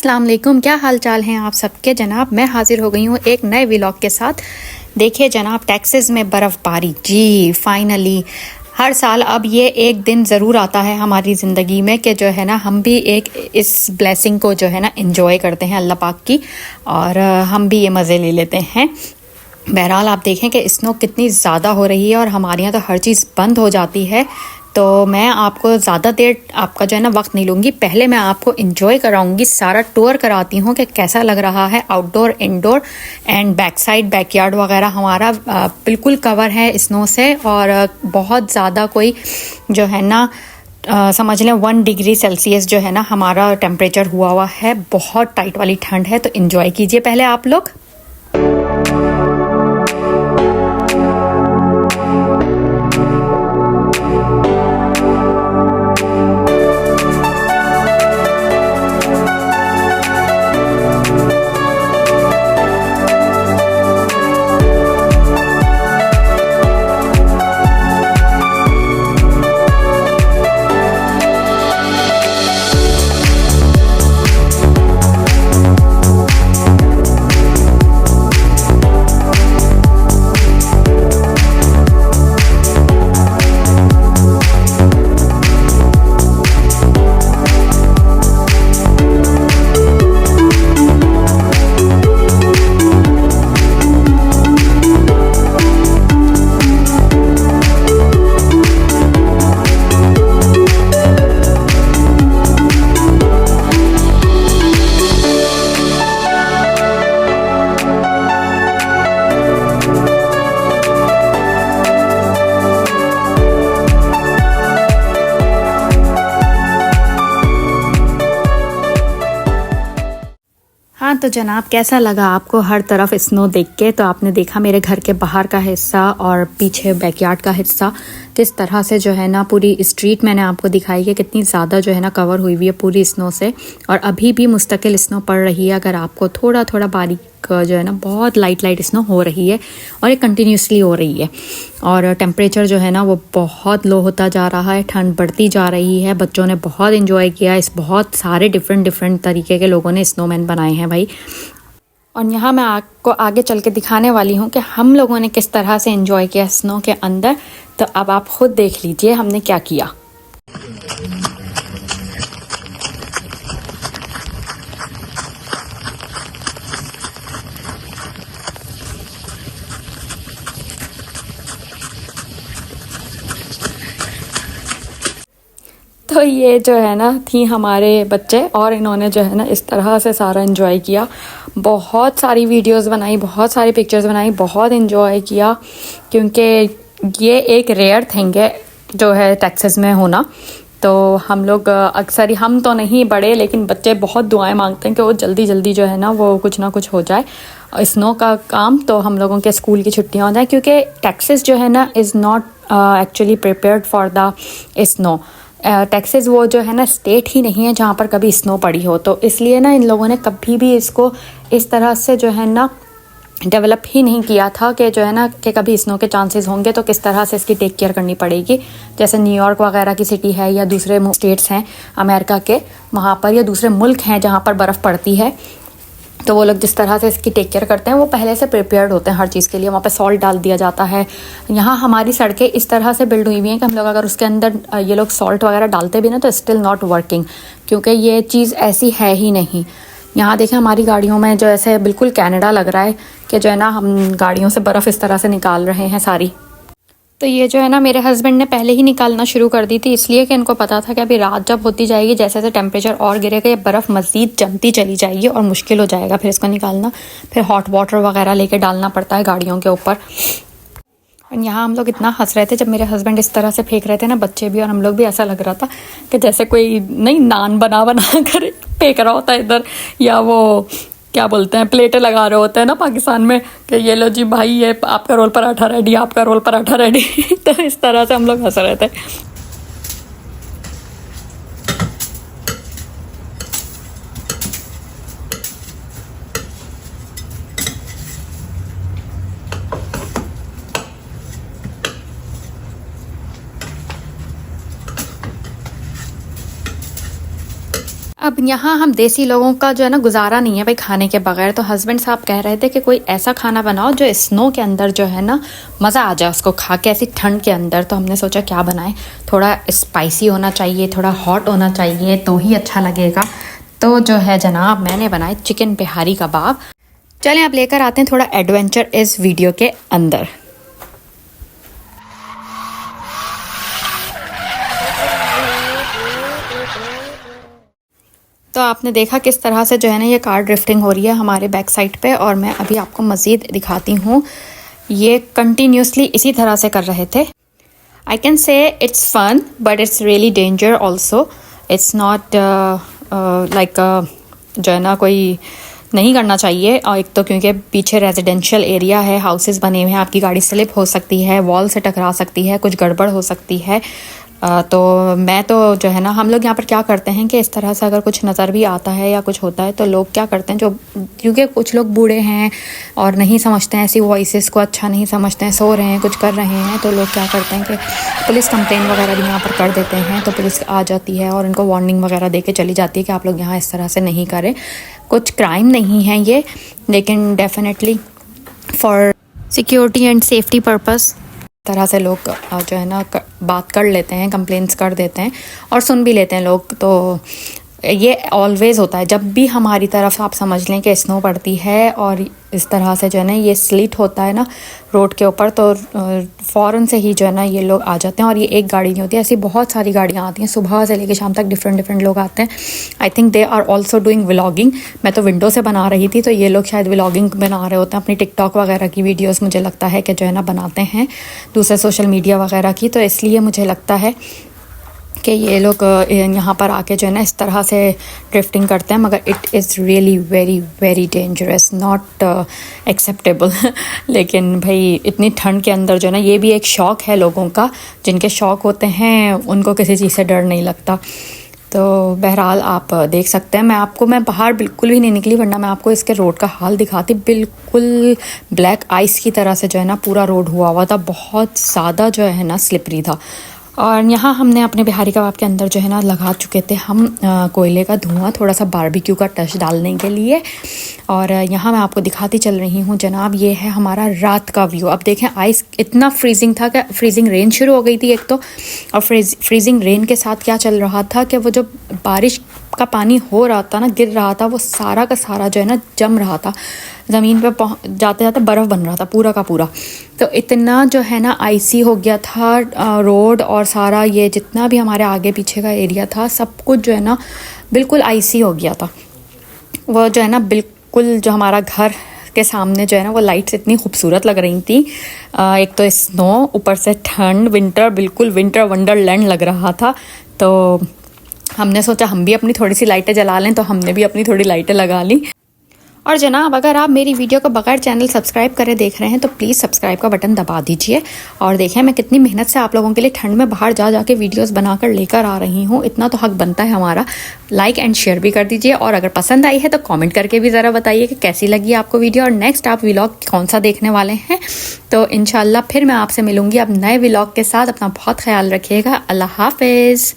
अस्सलाम वालेकुम, क्या हाल चाल हैं आप सबके जनाब। मैं हाजिर हो गई हूँ एक नए व्लॉग के साथ। देखिए जनाब, टेक्सास में बर्फ़बारी, जी फाइनली हर साल अब ये एक दिन ज़रूर आता है हमारी ज़िंदगी में कि जो है ना हम भी एक इस ब्लेसिंग को जो है ना एंजॉय करते हैं अल्लाह पाक की, और हम भी ये मज़े ले लेते हैं। बहरहाल आप देखें कि स्नो कितनी ज़्यादा हो रही है और हमारे यहाँ तो हर चीज़ बंद हो जाती है। तो मैं आपको ज़्यादा देर आपका जो है ना वक्त नहीं लूँगी। पहले मैं आपको इंजॉय कराऊंगी, सारा टूर कराती हूँ कि कैसा लग रहा है outdoor, indoor and back side, backyard वगैरह हमारा बिल्कुल कवर है स्नो से। और बहुत ज़्यादा कोई जो है ना समझ लें 1 डिग्री सेल्सियस जो है ना हमारा टेम्परेचर हुआ है। बहुत टाइट वाली ठंड है, तो इंजॉय कीजिए पहले आप लोग। हाँ तो जनाब, कैसा लगा आपको हर तरफ स्नो देख के। तो आपने देखा मेरे घर के बाहर का हिस्सा और पीछे बैकयार्ड का हिस्सा किस तरह से जो है ना पूरी स्ट्रीट मैंने आपको दिखाई है कितनी ज़्यादा जो है ना कवर हुई हुई है पूरी स्नो से। और अभी भी मुस्तकिल स्नो पड़ रही है। अगर आपको थोड़ा थोड़ा बारीक जो है ना बहुत लाइट स्नो हो रही है और ये कंटिन्यूसली हो रही है। और टेम्परेचर जो है ना वो बहुत लो होता जा रहा है, ठंड बढ़ती जा रही है। बच्चों ने बहुत इन्जॉय किया, इस बहुत सारे डिफरेंट तरीके के लोगों ने स्नोमैन बनाए हैं भाई। और यहाँ मैं आपको आगे चल के दिखाने वाली हूँ कि हम लोगों ने किस तरह से एंजॉय किया स्नो के अंदर। तो अब आप खुद देख लीजिए हमने क्या किया। तो ये जो है ना थी हमारे बच्चे, और इन्होंने जो है ना इस तरह से सारा एंजॉय किया। बहुत सारी वीडियोस बनाई, बहुत सारी पिक्चर्स बनाई, बहुत एंजॉय किया, क्योंकि ये एक रेयर थिंग है जो है टेक्सास में होना। तो हम लोग अक्सर ही, हम तो नहीं बड़े लेकिन बच्चे बहुत दुआएं मांगते हैं कि वो जल्दी जल्दी जो है ना वो कुछ ना कुछ हो जाए स्नो का काम, तो हम लोगों के स्कूल की छुट्टियां हो जाए। क्योंकि टेक्सास जो है ना is not actually prepared for the snow. Texas वो जो है ना स्टेट ही नहीं है जहाँ पर कभी स्नो पड़ी हो। तो इसलिए ना इन लोगों ने कभी भी इसको इस तरह से जो है ना डेवलप ही नहीं किया था कि जो है ना कि कभी स्नो के चांसेस होंगे तो किस तरह से इसकी टेक केयर करनी पड़ेगी। जैसे न्यूयॉर्क वगैरह की सिटी है या दूसरे स्टेट्स हैं अमेरिका के, वहाँ पर या दूसरे मुल्क हैं जहाँ पर बर्फ़ पड़ती है, तो वो लोग जिस तरह से इसकी टेक केयर करते हैं वो पहले से प्रिपेयर्ड होते हैं हर चीज़ के लिए। वहाँ पे सॉल्ट डाल दिया जाता है। यहाँ हमारी सड़कें इस तरह से बिल्ड हुई हुई हैं कि हम लोग अगर उसके अंदर ये लोग सॉल्ट वगैरह डालते भी ना तो स्टिल नॉट वर्किंग, क्योंकि ये चीज़ ऐसी है ही नहीं। यहाँ देखें हमारी गाड़ियों में जो ऐसे बिल्कुल कनाडा लग रहा है कि जो है ना हम गाड़ियों से बर्फ़ इस तरह से निकाल रहे हैं सारी। तो ये जो है ना मेरे हस्बैंड ने पहले ही निकालना शुरू कर दी थी, इसलिए कि इनको पता था कि अभी रात जब होती जाएगी जैसे जैसे टेम्परेचर और गिरेगा ये बर्फ़ मज़ीद जमती चली जाएगी और मुश्किल हो जाएगा फिर इसको निकालना। फिर हॉट वाटर वगैरह लेके डालना पड़ता है गाड़ियों के ऊपर। और यहाँ हम लोग इतना हंस रहे थे जब मेरे हस्बैंड इस तरह से फेंक रहे थे ना, बच्चे भी और हम लोग भी। ऐसा लग रहा था कि जैसे कोई नहीं नान बना कर फेंक रहा होता है इधर, या वो क्या बोलते हैं प्लेटें लगा रहे होते हैं ना पाकिस्तान में कि ये लो जी भाई ये आपका रोल पराठा रेडी, आपका रोल पराठा रेडी। तो इस तरह से हम लोग हंस रहे थे। अब यहाँ हम देसी लोगों का जो है ना गुजारा नहीं है भाई खाने के बगैर। तो हस्बैंड साहब कह रहे थे कि कोई ऐसा खाना बनाओ जो स्नो के अंदर जो है ना मज़ा आ जाए उसको खा के, ऐसी ठंड के अंदर। तो हमने सोचा क्या बनाएं, थोड़ा स्पाइसी होना चाहिए, थोड़ा हॉट होना चाहिए तो ही अच्छा लगेगा। तो जो है जनाब मैंने बनाए चिकन बिहारी कबाब। चलें अब लेकर आते हैं थोड़ा एडवेंचर इस वीडियो के अंदर। तो आपने देखा किस तरह से जो है ना ये कार ड्रिफ्टिंग हो रही है हमारे बैक साइड पे, और मैं अभी आपको मज़ीद दिखाती हूँ। ये कंटिन्यूसली इसी तरह से कर रहे थे। I can say it's fun but it's really danger also. It's not like जो है ना कोई नहीं करना चाहिए। और एक तो क्योंकि पीछे रेजिडेंशियल एरिया है, हाउसेस बने हुए हैं, आपकी गाड़ी स्लिप हो सकती है, वॉल से टकरा सकती है, कुछ गड़बड़ हो सकती है। तो मैं तो जो है ना हम लोग यहाँ पर क्या करते हैं कि इस तरह से अगर कुछ नज़र भी आता है या कुछ होता है तो लोग क्या करते हैं, जो क्योंकि कुछ लोग बूढ़े हैं और नहीं समझते हैं ऐसी वॉइसेस को, अच्छा नहीं समझते हैं, सो रहे हैं, कुछ कर रहे हैं, तो लोग क्या करते हैं कि पुलिस कंप्लेन वगैरह भी यहाँ पर कर देते हैं। तो पुलिस आ जाती है और उनको वार्निंग वगैरह दे के चली जाती है कि आप लोग यहाँ इस तरह से नहीं करें। कुछ क्राइम नहीं है ये, लेकिन definitely for security and safety purpose तरह से लोग जो है ना बात कर लेते हैं, कंप्लेंट्स कर देते हैं और सुन भी लेते हैं लोग। तो ये ऑलवेज़ होता है जब भी हमारी तरफ आप समझ लें कि स्नो पड़ती है और इस तरह से जो है ना ये स्लिट होता है ना रोड के ऊपर, तो फ़ौरन से ही जो है ना ये लोग आ जाते हैं। और ये एक गाड़ी नहीं होती, ऐसी बहुत सारी गाड़ियाँ आती हैं, सुबह से लेकर शाम तक डिफरेंट लोग आते हैं। I think they are also doing vlogging. मैं तो विंडो से बना रही थी, तो ये लोग शायद व्लॉगिंग बना रहे होते हैं, अपनी टिकटॉक वगैरह की वीडियोज़ मुझे लगता है कि जो है ना बनाते हैं दूसरे सोशल मीडिया वगैरह की। तो इसलिए मुझे लगता है कि ये लोग यहाँ पर आके जो है ना इस तरह से ड्रिफ्टिंग करते हैं। मगर it is really very very dangerous, not acceptable. लेकिन भाई इतनी ठंड के अंदर जो है ना, ये भी एक शौक़ है लोगों का, जिनके शौक़ होते हैं उनको किसी चीज़ से डर नहीं लगता। तो बहरहाल आप देख सकते हैं, मैं बाहर बिल्कुल भी नहीं निकली, वरना मैं आपको इसके रोड का हाल दिखाती। बिल्कुल ब्लैक आइस की तरह से जो है ना पूरा रोड हुआ था, बहुत ज़्यादा जो है ना स्लिपरी था। और यहाँ हमने अपने बिहारी कबाब के अंदर जो है ना लगा चुके थे हम कोयले का धुआं, थोड़ा सा बारबेक्यू का टच डालने के लिए। और यहाँ मैं आपको दिखाती चल रही हूँ जनाब, ये है हमारा रात का व्यू। अब देखें आइस इतना फ्रीजिंग था कि फ्रीजिंग रेन शुरू हो गई थी एक तो, और फ्रीजिंग रेन के साथ क्या चल रहा था कि वो जो बारिश का पानी हो रहा था ना, गिर रहा था, वो सारा का सारा जो है ना जम रहा था ज़मीन पे, जाते जाते बर्फ़ बन रहा था पूरा का पूरा। तो इतना जो है ना आइसी हो गया था रोड, और सारा ये जितना भी हमारे आगे पीछे का एरिया था सब कुछ जो है ना बिल्कुल आइसी हो गया था। वो जो है ना बिल्कुल जो हमारा घर के सामने जो है ना वो लाइट्स इतनी खूबसूरत लग रही थी। एक तो स्नो, ऊपर से ठंड, विंटर, बिल्कुल विंटर वंडरलैंड लग रहा था। तो हमने सोचा हम भी अपनी थोड़ी सी लाइटें जला लें, तो हमने भी अपनी थोड़ी लाइटें लगा ली। और जनाब अगर आप मेरी वीडियो को बगैर चैनल सब्सक्राइब करे देख रहे हैं तो प्लीज़ सब्सक्राइब का बटन दबा दीजिए। और देखें मैं कितनी मेहनत से आप लोगों के लिए ठंड में बाहर जा के वीडियोस बनाकर लेकर आ रही हूँ, इतना तो हक बनता है हमारा। लाइक एंड शेयर भी कर दीजिए, और अगर पसंद आई है तो कॉमेंट करके भी ज़रा बताइए कि कैसी लगी आपको वीडियो, और नेक्स्ट आप व्लॉग कौन सा देखने वाले हैं। तो इंशाल्लाह फिर मैं आपसे मिलूँगी अब नए व्लॉग के साथ। अपना बहुत ख्याल रखिएगा। अल्लाह हाफिज़।